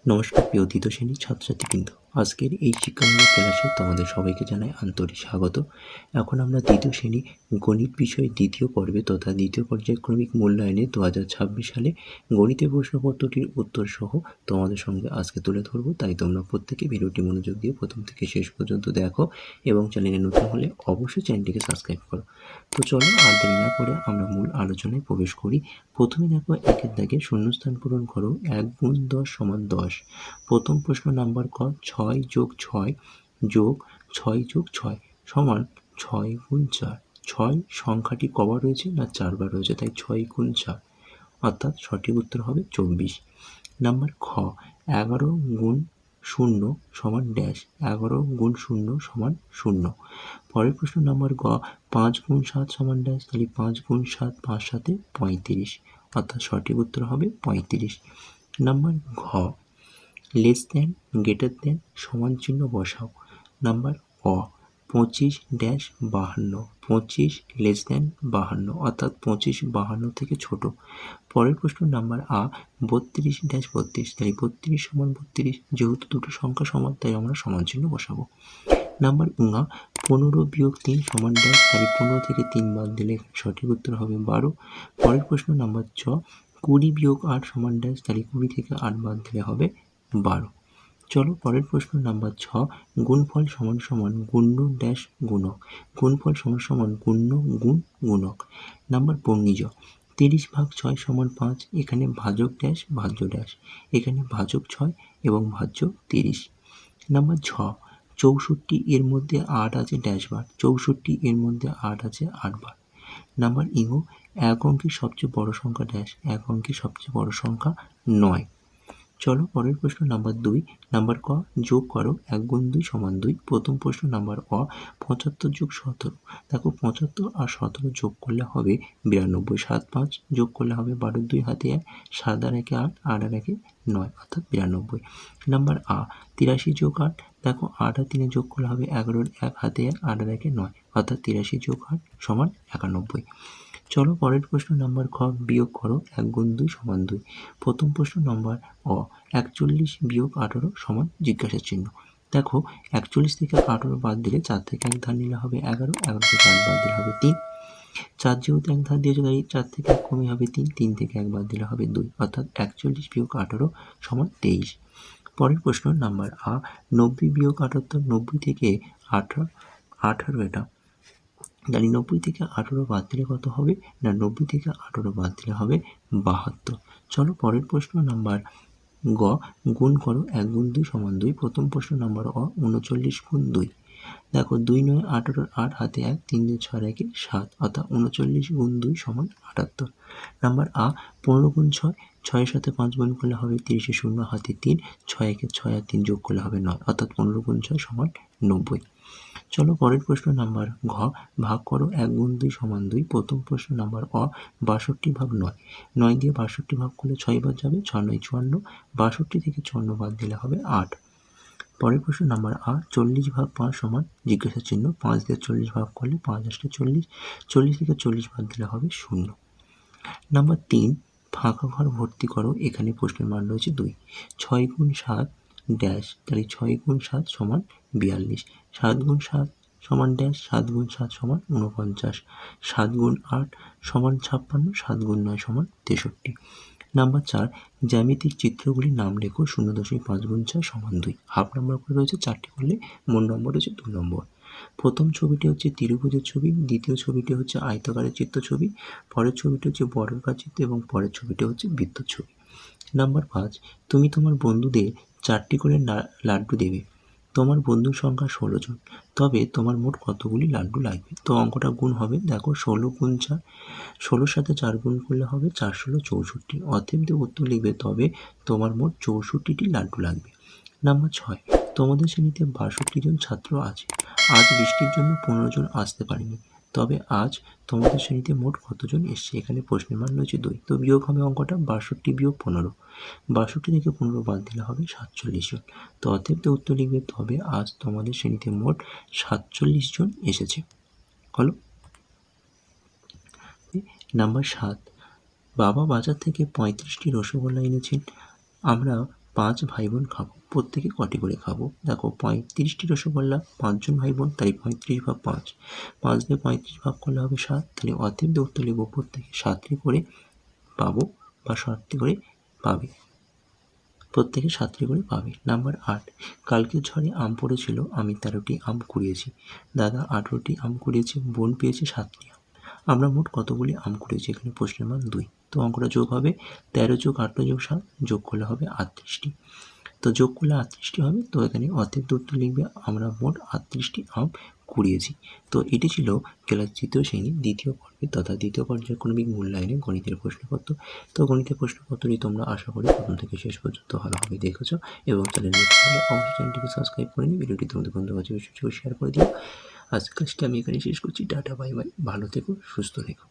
নমস্কার প্রিয় দ্বিতীয় শ্রেণীর ছাত্রছাত্রীবৃন্দ, আজকের এই শিক্ষামূলক ক্লাসে তোমাদের সবাইকে জানাই আন্তরিক স্বাগত। এখন আমরা দ্বিতীয় শ্রেণী গণিত বিষয়ের দ্বিতীয় পর্বে তথা দ্বিতীয় পর্যায়ক্রমিক মূল্যায়নে 2026 সালে গণিতের প্রশ্নপত্রটির উত্তর সহ তোমাদের সঙ্গে আজকে তুলে ধরবো। তাই তোমরা প্রত্যেকে ভিডিওটি মনোযোগ দিয়ে প্রথম থেকে শেষ পর্যন্ত দেখো এবং চ্যানেলে নতুন হলে অবশ্যই চ্যানেলটিকে সাবস্ক্রাইব করো। তো চলো আর দেরি না করে আমরা মূল আলোচনায় প্রবেশ করি। প্রথমে দেখো একের দাগে শূন্যস্থান পূরণ করো। 1 × 10 = 10। প্রথম প্রশ্ন নাম্বার ক 6 + 6 যোগ 6 + 6 সমান 6 × 4। 6 সংখ্যাটি কবার রয়েছে না 4 বার রয়েছে, তাই 6 × 4 অর্থাৎ সঠিক উত্তর হবে 24। নাম্বার খ 11 × 0 সমান ড্যাশ। 11 × 0 সমান 0। পরের প্রশ্ন নাম্বার গ 5 × 7 সমান ড্যাশ, তাহলে 5 × 7 5 × 7 = 35 অর্থাৎ সঠিক উত্তর হবে 35। নাম্বার ঘ লেস দেন গ্রেটার দেন সমান চিহ্ন বসাও। নাম্বার অ 25 ড্যাশ 52, 25 লেস দেন 52 অর্থাৎ 25 52 থেকে ছোট। পরের প্রশ্ন নাম্বার আ 32 ড্যাশ 32, তাই 32 সমান 32, যেহেতু দুটো সংখ্যা সমান তাই আমরা সমান চিহ্ন বসাবো। নাম্বার উঙা 15 বিয়োগ 3 সমান ড্যাশ, তাই 15 থেকে 3 বাদ দিলে সঠিক উত্তর হবে 12। পরের প্রশ্ন নাম্বার চ 20 বিয়োগ 8 সমান ড্যাশ, তাহলে 20 থেকে 8 বাদ দিলে হবে 12। চলো পরের প্রশ্ন নাম্বার ছ গুণফল সমান সমান গুণ্য ড্যাশ গুণক। গুণফল সমান সমান গুণ্য গুণ গুণক। নাম্বার পঙ্গিজ 30/6 সমান 5, এখানে ভাজক ড্যাশ ভাজ্য ড্যাশ, এখানে ভাজক 6 এবং ভাজ্য 30। নাম্বার ছ 64 এর মধ্যে 8 আছে ড্যাশ বার। 64 এর মধ্যে 8 আছে 8 বার। নাম্বার ইঙ্গো এক অঙ্কের সবচেয়ে বড় সংখ্যা ড্যাশ, এক অঙ্কের সবচেয়ে বড় সংখ্যা 9। চলো পরের প্রশ্ন নাম্বার 2। নাম্বার ক যোগ করো 1 × 2 = 2। প্রথম প্রশ্ন নাম্বার অ 75 + 17। দেখো 75 আর 17 যোগ করলে হবে 92। 7 5 যোগ করলে হবে 12 2 হাতে 1, 7 আর 1 8, 8 আর 1 9 অর্থাৎ 92। নাম্বার আ 83 + 8। দেখো 8 আর 3 যোগ করলে হবে 11 1 হাতে 1, 8 আর 1 9 অর্থাৎ 83 + 8 সমান 91। চলো পরের প্রশ্ন নাম্বার খ বিয়োগ করো 1 × 2 = 2। প্রথম প্রশ্ন নাম্বার অ 41 বিয়োগ 18 সমান জিজ্ঞাসা চিহ্ন। দেখো 41 থেকে 18 বাদ দিলে 4 থেকে 1 ধার নিলে হবে 11, 11 থেকে 8 বাদ দিলে হবে 3। 4 যেহেতু 1 ধার দিয়েছে তাই 4 থেকে 1 কমে হবে 3, 3 থেকে 1 বাদ দিলে হবে 2 অর্থাৎ 41 বিয়োগ 18 সমান 23। পরের প্রশ্ন নাম্বার আ 90 বিয়োগ 78। 90 থেকে 18 এটা, তাহলে 90 থেকে 18 বাদ দিলে কত হবে না 90 থেকে 18 বাদ দিলে হবে 72। চলো পরের প্রশ্ন নাম্বার গ গুণ করো 1 × 2 = 2। প্রথম প্রশ্ন নাম্বার অ 39 × 2। দেখো 2 9 18, 8 হাতে 1, 3 2 6 1 7 অর্থাৎ 39 × 2 = 78। নাম্বার আ 15 × 6, 6 এর সাথে 5 গুণ করলে হবে 30, 0 হাতে 3, 6 1 6 আর 3 যোগ করলে হবে 9 অর্থাৎ 15 × 6 = 90। চলো পরের প্রশ্ন নাম্বার ঘ ভাগ করো 1 × 2 = 2। প্রথম প্রশ্ন নাম্বার অ 62/9। 9 দিয়ে 62 ভাগ করলে 6 বার যাবে, 6 9 54, 62 থেকে 54 বাদ দিলে হবে 8। পরের প্রশ্ন নাম্বার আ 40/5 সমান জিজ্ঞাসা চিহ্ন। 5 দিয়ে 40 ভাগ করলে 5 আসলে 40, 40 থেকে 40 বাদ দিলে হবে 0। নাম্বার 3 ফাঁকা ঘর ভর্তি করো। এখানে প্রশ্নের মান রয়েছে 2। 6 × 7 ড্যাশ, তাহলে 6 × 7 সমান 42। 7 × 7 সমান ড্যাশ, 7 × 7 সমান 49। 7 × 8 সমান 56, 7 × 9 সমান 63। নাম্বার 4 জ্যামিতিক চিত্রগুলির নাম লেখো। 0.5 × 4 সমান 2। হাফ নাম্বার করে রয়েছে 4টি করলে, মোট নম্বর রয়েছে 2 নম্বর। প্রথম ছবিটি হচ্ছে ত্রিভুজের ছবি, দ্বিতীয় ছবিটি হচ্ছে আয়তাকারের চিত্র ছবি, পরের ছবিটি হচ্ছে বর্গাকার চিত্র এবং পরের ছবিটি হচ্ছে বৃত্তর ছবি। নাম্বার 5 তুমি তোমার বন্ধুদের 4টি করে লাড্ডু দেবে। তোমার বন্ধুর সংখ্যা 16 জন, তবে তোমার মোট কতগুলি লাড্ডু লাগবে? তো অঙ্কটা গুণ হবে। দেখো 16 × 4, 16 সাথে 4 গুণ করলে হবে 4 16 64। অতএব উত্তর লিখবে, তবে তোমার মোট 64টি লাড্ডু লাগবে। নাম্বার 6 তোমাদের শ্রেণীতে 62 জন ছাত্র আছে। আজ বৃষ্টির জন্য 15 জন আসতে পারেনি, তবে আজ তোমাদের শ্রেণীতে মোট কতজন এসছে? এখানে প্রশ্নের মান রয়েছে 2, তো বিয়োগ হবে অঙ্কটা 62 বিয়োগ 15। 62 থেকে 15 বাদ দিলে হবে 47 জন। তো অতএব উত্তর লিখবে, তবে আজ তোমাদের শ্রেণীতে মোট 47 জন এসেছে। হলো। নাম্বার 7 বাবা বাজার থেকে 35টি রসগোল্লা এনেছেন। আমরা 5 ভাই বোন খাবো, প্রত্যেকে কটি করে খাবো। দেখো 35টি রসগোল্লা, 5 জন ভাই বোন, তাই 35 ভাগ 5, 5 দিয়ে 35 ভাগ করলে হবে 7, তাহলে অতএব দৌড়তে লিখবো প্রত্যেকে 7টি করে পাবো বা 7টি করে পাবে, প্রত্যেকে 7টি করে পাবে। নাম্বার 8, কালকের ঝড়ে আম পড়েছিল, আমি 13টি আম কুড়িয়েছি, দাদা 18টি আম কুড়িয়েছে, বোন পেয়েছে 7টি আম, আমরা মোট কতগুলি আম কুড়িয়েছি? এখানে প্রশ্নের মান 2, তো অঙ্কটা যোগ হবে 13 যোগ 18 যোগ 7, যোগ করলে হবে 38টি, তো যোগ করলে 38টি হবে। তো এখানে অতএব উত্তর লিখবে আমরা মোট 38টি আম কুড়িয়েছি। তো এটি ছিল ক্লাস তৃতীয় শ্রেণীর দ্বিতীয় পর্বে তথা দ্বিতীয় পর্যায়ক্রমিক মূল্যায়নে গণিতের প্রশ্নপত্র। তো গণিতের প্রশ্নপত্রটি তোমরা আশা করি প্রথম থেকে শেষ পর্যন্ত ভালোভাবে দেখেছো এবং চ্যানেলে অবশ্যই চ্যানেলটিকে সাবস্ক্রাইব করে নিই, ভিডিওটি তোমাদের বন্ধুর কাছে বেশি শেয়ার করে দিও। আজকের ক্লাসটি আমি এখানে শেষ করছি। টাটা, বাই বাই, ভালো থেকো, সুস্থ থেকো।